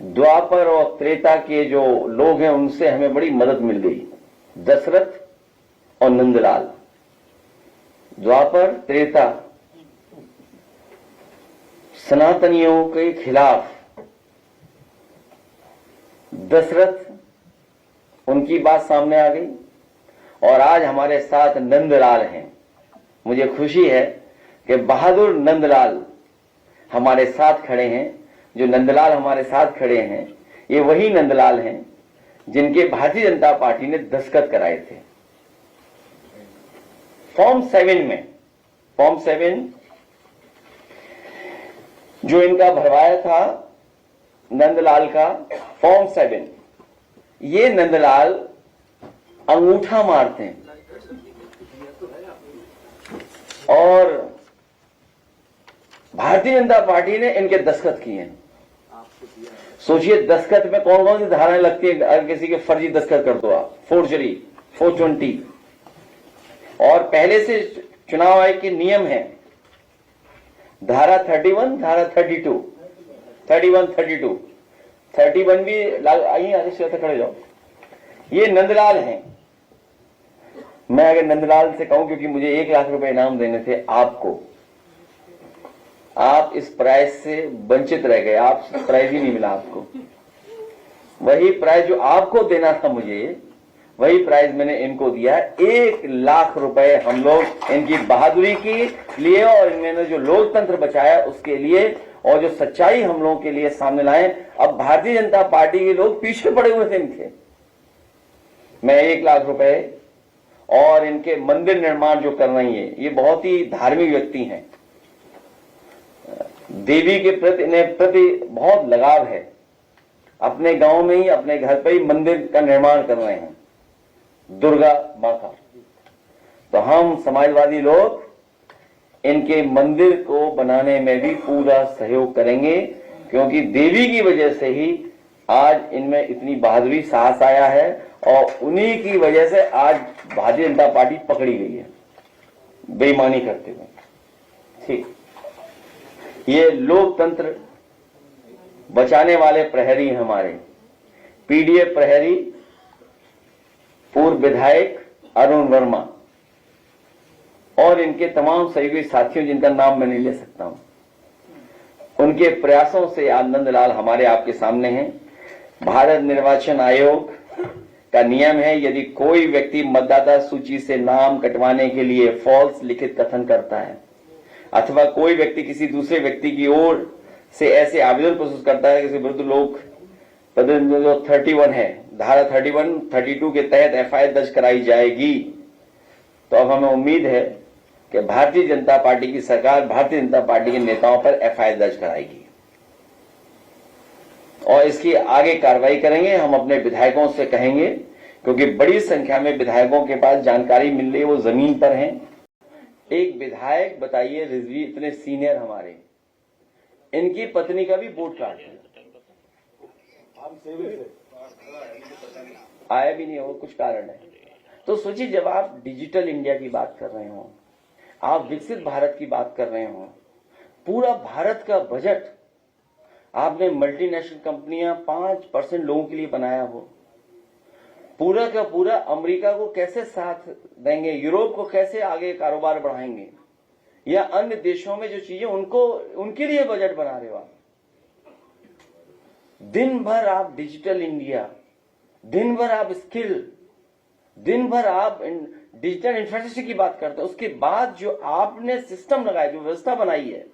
द्वापर और त्रेता के जो लोग हैं उनसे हमें बड़ी मदद मिल गई, दशरथ और नंदलाल। द्वापर त्रेता सनातनियों के खिलाफ दशरथ, उनकी बात सामने आ गई और आज हमारे साथ नंदलाल हैं। मुझे खुशी है कि बहादुर नंदलाल हमारे साथ खड़े हैं। जो नंदलाल हमारे साथ खड़े हैं ये वही नंदलाल हैं जिनके भारतीय जनता पार्टी ने दस्तखत कराए थे फॉर्म 7 में। फॉर्म 7 जो इनका भरवाया था नंदलाल का फॉर्म 7, ये नंदलाल अंगूठा मारते हैं और भारतीय जनता पार्टी ने इनके दस्तखत किए हैं। सोचिए दस्तखत में कौन कौन सी धाराएं लगती है, अगर किसी के फर्जी दस्तखत कर दो आप, फोर्जरी 420। और पहले से चुनाव आयोग के नियम है, धारा 31, धारा 32, 31, 32, 31 भी आइए आगे से खड़े जाओ। ये नंदलाल हैं। मैं अगर नंदलाल से कहूं, क्योंकि मुझे 1 लाख रुपए इनाम देने थे आपको, आप इस प्राइज से वंचित रह गए, आप प्राइज ही नहीं मिला आपको। वही प्राइज जो आपको देना था मुझे, वही प्राइज मैंने इनको दिया। 1 लाख रुपए हम लोग इनकी बहादुरी के लिए और इन्होंने जो लोकतंत्र बचाया उसके लिए और जो सच्चाई हम लोगों के लिए सामने लाए। अब भारतीय जनता पार्टी के लोग पीछे पड़े हुए थे इनके। मैं 1 लाख रुपए और इनके मंदिर निर्माण जो कर रही है, ये बहुत ही धार्मिक व्यक्ति हैं, देवी के प्रति इन्हें प्रति बहुत लगाव है। अपने गांव में ही, अपने घर पर ही मंदिर का निर्माण कर रहे हैं दुर्गा माँ का। तो हम समाजवादी लोग इनके मंदिर को बनाने में भी पूरा सहयोग करेंगे, क्योंकि देवी की वजह से ही आज इनमें इतनी बहादुरी, साहस आया है और उन्हीं की वजह से आज भारतीय जनता पार्टी पकड़ी गई है बेईमानी करते हुए। ठीक, ये लोकतंत्र बचाने वाले प्रहरी हमारे पीडीएफ प्रहरी, पूर्व विधायक अरुण वर्मा और इनके तमाम सहयोगी साथियों जिनका नाम मैं नहीं ले सकता हूं, उनके प्रयासों से आज नंदलाल हमारे आपके सामने हैं। भारत निर्वाचन आयोग का नियम है, यदि कोई व्यक्ति मतदाता सूची से नाम कटवाने के लिए फॉल्स लिखित कथन करता है अथवा कोई व्यक्ति किसी दूसरे व्यक्ति की ओर से ऐसे आवेदन प्रस्तुत करता है जिसके विरुद्ध लोग जो 31 है, धारा 31, 32 के तहत एफआईआर दर्ज कराई जाएगी। तो अब हमें उम्मीद है कि भारतीय जनता पार्टी की सरकार भारतीय जनता पार्टी के नेताओं पर एफआईआर दर्ज कराएगी और इसकी आगे कार्रवाई करेंगे। हम अपने विधायकों से कहेंगे, क्योंकि बड़ी संख्या में विधायकों के पास जानकारी मिल रही है, वो जमीन पर हैं। एक विधायक बताइए, रिजवी इतने सीनियर हमारे, इनकी पत्नी का भी वोट कार्ड है, आया भी नहीं हो, कुछ कारण है। तो सोचिए, जब आप डिजिटल इंडिया की बात कर रहे हो, आप विकसित भारत की बात कर रहे हो, पूरा भारत का बजट आपने मल्टीनेशनल कंपनियां 5% लोगों के लिए बनाया हो, पूरा का पूरा अमेरिका को कैसे साथ देंगे, यूरोप को कैसे आगे कारोबार बढ़ाएंगे, या अन्य देशों में जो चीजें उनको उनके लिए बजट बना रहे हो आप। दिन भर आप डिजिटल इंडिया, दिन भर आप स्किल, दिन भर आप डिजिटल इंफ्रास्ट्रक्चर की बात करते हैं। उसके बाद जो आपने सिस्टम लगाया, जो व्यवस्था बनाई है,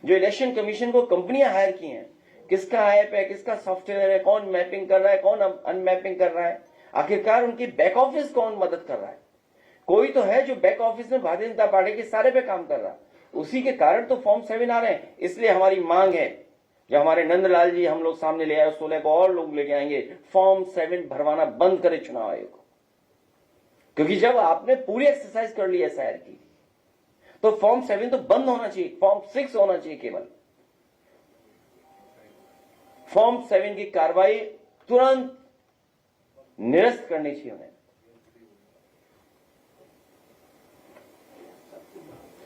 जो इलेक्शन कमीशन को कंपनियां हायर की हैं, किसका ऐप है, किसका सॉफ्टवेयर है, कौन मैपिंग कर रहा है, कौन अनमैपिंग कर रहा है, आखिरकार उनकी बैक ऑफिस कौन मदद कर रहा है। कोई तो है जो बैक ऑफिस में भारतीय जनता पार्टी के सारे पे काम कर रहा है, उसी के कारण तो फॉर्म 7 आ रहे हैं। इसलिए हमारी मांग है, जो हमारे नंदलाल जी हम लोग सामने ले आए, 16 को और लोग लेके आएंगे, फॉर्म 7 भरवाना बंद करे चुनाव आयोग को। क्योंकि जब आपने पूरी एक्सरसाइज कर ली एसआईआर की, तो फॉर्म 7 तो बंद होना चाहिए, फॉर्म 6 होना चाहिए केवल। फॉर्म 7 की कार्रवाई तुरंत निरस्त करनी चाहिए उन्हें।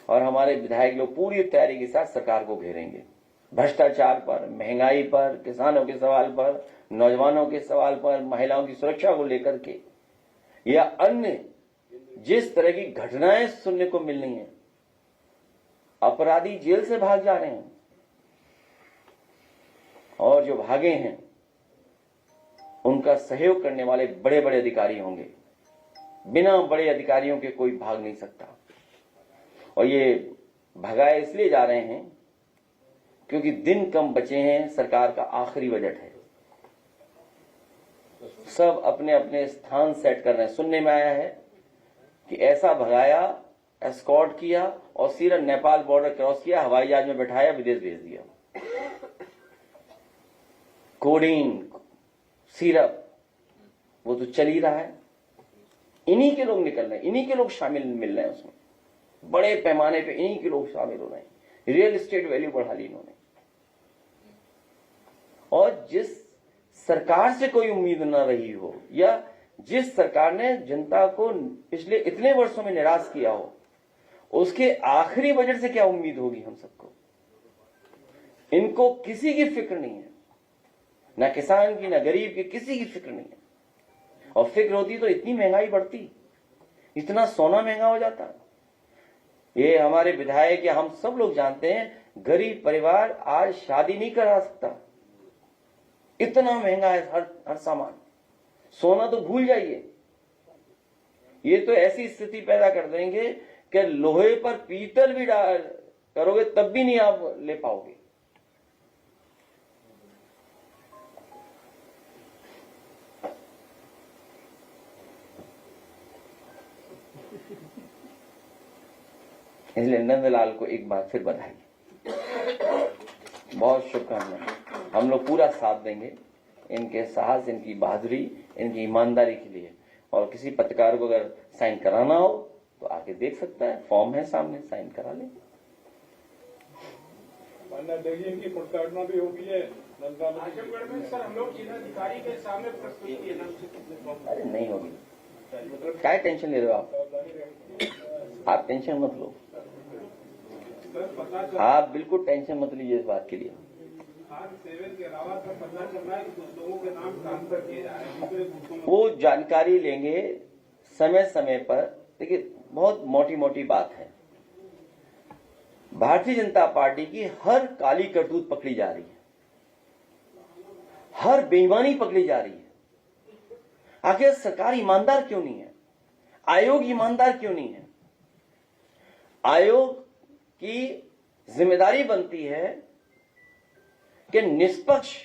और हमारे विधायक लोग पूरी तैयारी के साथ सरकार को घेरेंगे। भ्रष्टाचार पर, महंगाई पर, किसानों के सवाल पर, नौजवानों के सवाल पर, महिलाओं की सुरक्षा को लेकर के या अन्य जिस तरह की घटनाएं सुनने को मिल रही हैं, अपराधी जेल से भाग जा रहे हैं और जो भागे हैं उनका सहयोग करने वाले बड़े बड़े अधिकारी होंगे। बिना बड़े अधिकारियों के कोई भाग नहीं सकता। और ये भगाए इसलिए जा रहे हैं क्योंकि दिन कम बचे हैं, सरकार का आखिरी बजट है, सब अपने अपने स्थान सेट कर रहे हैं। सुनने में आया है कि ऐसा भगाया, एस्कॉर्ट किया और सीधा नेपाल बॉर्डर क्रॉस किया, हवाई जहाज में बैठाया, विदेश भेज दिया। कोडीन, सिरप, वो तो चल ही रहा है। इन्हीं के लोग निकल रहे हैं, इन्हीं के लोग शामिल मिल रहे हैं उसमें, बड़े पैमाने पे इन्हीं के लोग शामिल हो रहे हैं। रियल एस्टेट वैल्यू बढ़ा ली इन्होंने। और जिस सरकार से कोई उम्मीद न रही हो या जिस सरकार ने जनता को पिछले इतने वर्षों में निराश किया हो, उसके आखिरी बजट से क्या उम्मीद होगी हम सबको। इनको किसी की फिक्र नहीं है, ना किसान की, ना गरीब की, किसी की फिक्र नहीं है। और फिक्र होती तो इतनी महंगाई बढ़ती, इतना सोना महंगा हो जाता। ये हमारे विधायक या हम सब लोग जानते हैं, गरीब परिवार आज शादी नहीं करा सकता, इतना महंगा है हर सामान। सोना तो भूल जाइए। ये तो ऐसी स्थिति पैदा कर देंगे कि लोहे पर पीतल भी करोगे तब भी नहीं आप ले पाओगे। इसलिए नंदलाल को एक बार फिर बधाई, बहुत शुभकामनाएं। हम लोग पूरा साथ देंगे इनके साहस, इनकी बहादुरी, इनकी ईमानदारी के लिए। और किसी पत्रकार को अगर साइन कराना हो तो आके देख सकता है, फॉर्म है सामने, साइन करा ले। इनकी मुठभेड़ भी होगी है आजमगढ़ में सर, हम लोग जिलाधिकारी के सामने प्रस्तुत किए। अरे नहीं होगी, क्या टेंशन ले रहे हो आप टेंशन मत लो, आप बिल्कुल टेंशन मत लीजिए इस बात के लिए। सेवन के अलावा पता चल रहा है कि कुछ लोगों के नाम ट्रांसफर किए जा रहे हैं। वो जानकारी लेंगे समय समय पर। देखिए, बहुत मोटी मोटी बात है, भारतीय जनता पार्टी की हर काली करतूत पकड़ी जा रही है, हर बेईमानी पकड़ी जा रही है। आखिर सरकार ईमानदार क्यों नहीं है? आयोग ईमानदार क्यों नहीं है? आयोग की जिम्मेदारी बनती है कि निष्पक्ष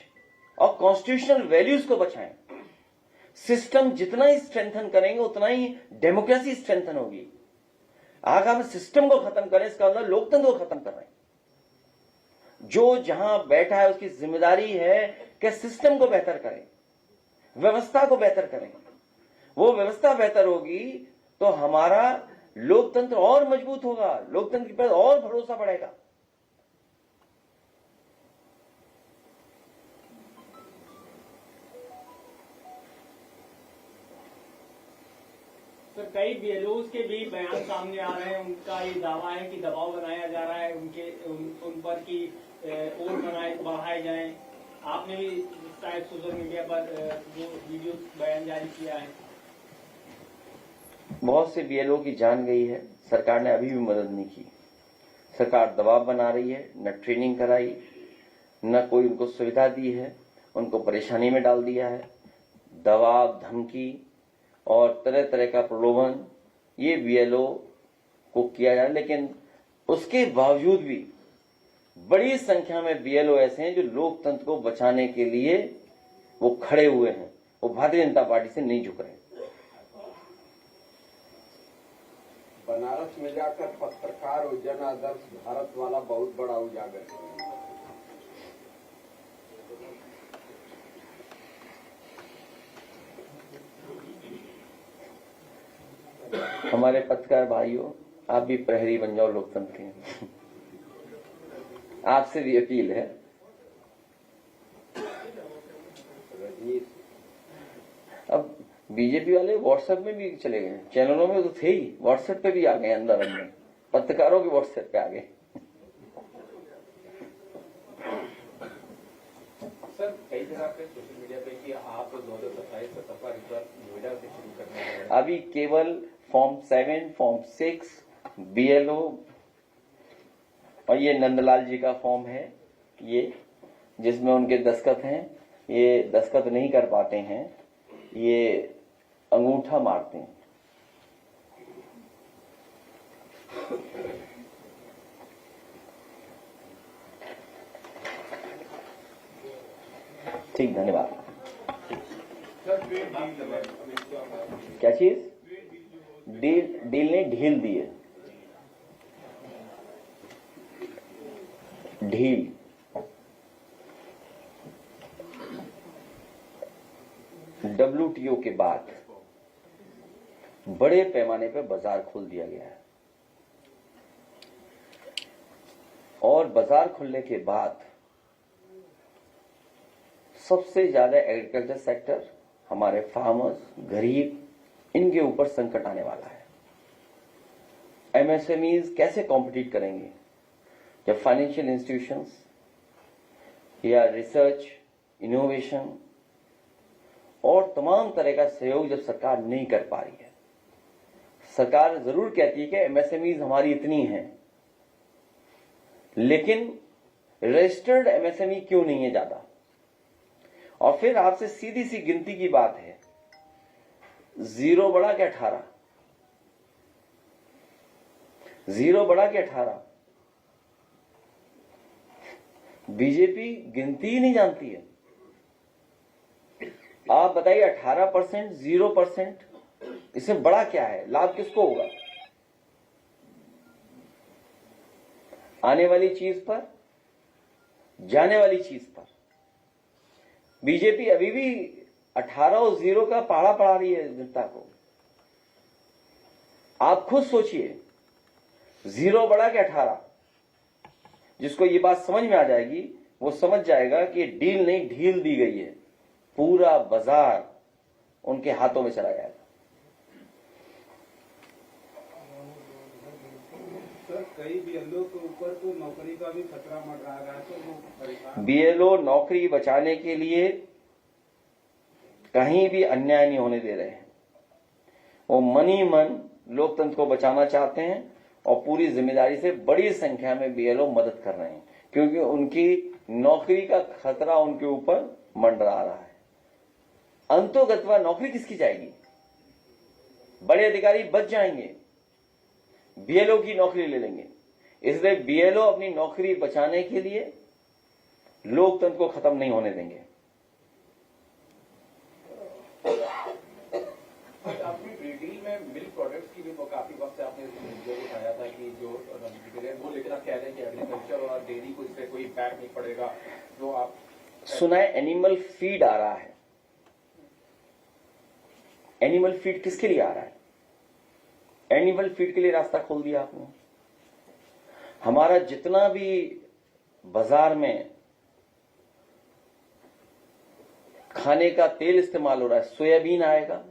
और कॉन्स्टिट्यूशनल वैल्यूज को बचाएं। सिस्टम जितना ही स्ट्रेंथन करेंगे उतना ही डेमोक्रेसी स्ट्रेंथन होगी। अगर हम सिस्टम को खत्म करें, इसका मतलब लोकतंत्र को खत्म कर रहे हैं। जो जहां बैठा है उसकी जिम्मेदारी है कि सिस्टम को बेहतर करें, व्यवस्था को बेहतर करें। वो व्यवस्था बेहतर होगी तो हमारा लोकतंत्र और मजबूत होगा, लोकतंत्र के प्रति और भरोसा बढ़ेगा। सर, कई बीएलओज के भी बयान सामने आ रहे हैं। उनका ये दावा है कि दबाव बनाया जा रहा है उन पर कि और बढ़ाए जाएं। आपने भी शायद सोशल मीडिया पर वो वीडियो बयान जारी किया है। बहुत से बीएलओ की जान गई है, सरकार ने अभी भी मदद नहीं की। सरकार दबाव बना रही है, न ट्रेनिंग कराई, न कोई उनको सुविधा दी है, उनको परेशानी में डाल दिया है। दबाव, धमकी और तरह तरह का प्रलोभन ये बीएलओ को किया जा रहा है। लेकिन उसके बावजूद भी बड़ी संख्या में बीएलओ ऐसे हैं जो लोकतंत्र को बचाने के लिए वो खड़े हुए हैं, वो भारतीय जनता पार्टी से नहीं झुक रहे। बनारस में जाकर पत्रकार और जन आदर्श भारत वाला बहुत बड़ा उजागर किया। हमारे पत्रकार भाइयों, आप भी प्रहरी बन जाओ लोकतंत्र के। आपसे भी अपील है। अब बीजेपी वाले व्हाट्सएप में भी चले गए, चैनलों में तो थे ही, व्हाट्सएप पे भी आ गए, अंदर अंदर पत्रकारों के व्हाट्सएप पे आ गए। आपने सोशल मीडिया पे कि आप 2027 का सफर इस बार नोएडा से शुरू करने जा रहे हैं। अभी केवल फॉर्म 7, फॉर्म 6, BLO और ये नंदलाल जी का फॉर्म है, ये जिसमें उनके दस्तखत हैं, ये दस्तखत नहीं कर पाते हैं, ये अंगूठा मारते हैं। ठीक, धन्यवाद। क्या चीज? डील ने ढील दी है, ढील। WTO के बाद बड़े पैमाने पर बाजार खोल दिया गया है और बाजार खुलने के बाद सबसे ज्यादा एग्रीकल्चर सेक्टर, हमारे फार्मर्स, गरीब, इनके ऊपर संकट आने वाला है। MSMEs कैसे कॉम्पिटिट करेंगे जब फाइनेंशियल इंस्टीट्यूशंस या रिसर्च, इनोवेशन और तमाम तरह का सहयोग जब सरकार नहीं कर पा रही है। सरकार जरूर कहती है कि MSMEs हमारी इतनी हैं, लेकिन रजिस्टर्ड MSME क्यों नहीं है ज्यादा? और फिर आपसे सीधी सी गिनती की बात है, 0 बड़ा क्या 18, 0 बड़ा क्या 18। बीजेपी गिनती ही नहीं जानती है। आप बताइए 18%, 0%, इससे बड़ा क्या है? लाभ किसको होगा? आने वाली चीज पर, जाने वाली चीज पर बीजेपी अभी भी 18 और 0 का पहाड़ा पढ़ा रही है जनता को। आप खुद सोचिए, 0 बड़ा कि 18। जिसको ये बात समझ में आ जाएगी वो समझ जाएगा कि डील नहीं ढील दी गई है, पूरा बाजार उनके हाथों में चला जाएगा। सर, कई BLO के ऊपर तो नौकरी का भी खतरा मंडरा रहा है, तो वो परेशान। BLO नौकरी बचाने के लिए कहीं भी अन्याय नहीं होने दे रहे हैं। वो मन ही मन लोकतंत्र को बचाना चाहते हैं और पूरी जिम्मेदारी से बड़ी संख्या में BLO मदद कर रहे हैं, क्योंकि उनकी नौकरी का खतरा उनके ऊपर मंडरा रहा है। अंतोगत्वा नौकरी किसकी जाएगी? बड़े अधिकारी बच जाएंगे, BLO की नौकरी ले लेंगे। इसलिए BLO अपनी नौकरी बचाने के लिए लोकतंत्र को खत्म नहीं होने देंगे। अपनी डील में मिल्क प्रोडक्ट्स की भी काफी वक्त से आपने मुद्दे उठाया था कि जो वो, लेकिन आप कह रहे हैं कि एग्रीकल्चर और डेयरी को इससे कोई इम्पैक्ट नहीं पड़ेगा। जो आप सुना है एनिमल फीड आ रहा है। एनिमल फीड किसके लिए आ रहा है? एनिमल फीड के लिए रास्ता खोल दिया आपने। हमारा जितना भी बाजार में खाने का तेल इस्तेमाल हो रहा है, सोयाबीन आएगा।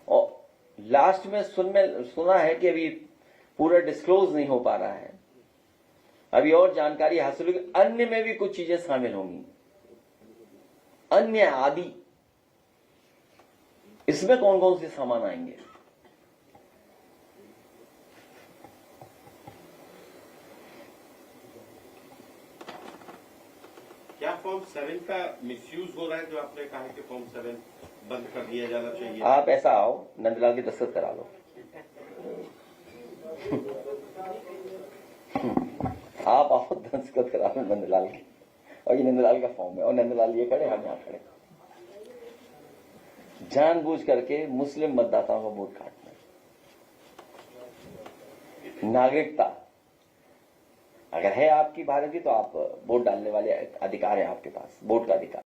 और लास्ट में सुना है कि अभी पूरा डिस्क्लोज नहीं हो पा रहा है, अभी और जानकारी हासिल होगी, अन्य में भी कुछ चीजें शामिल होंगी, अन्य आदि। इसमें कौन कौन से सामान आएंगे? क्या फॉर्म 7 का मिसयूज हो रहा है? जो आपने कहा है कि फॉर्म 7 बंद कर दिया जाना चाहिए। आप ऐसा आओ, नंदलाल की दस्तखत करा लो। आप आओ, दस्तखत करा लो नंदलाल की। और ये नंदलाल का फॉर्म है, और नंदलाल ये खड़े, हम यहां खड़े। जानबूझ करके मुस्लिम मतदाताओं का वोट काटना। नागरिकता अगर है आपकी भारत की, तो आप वोट डालने वाले अधिकार है आपके पास, वोट का अधिकार।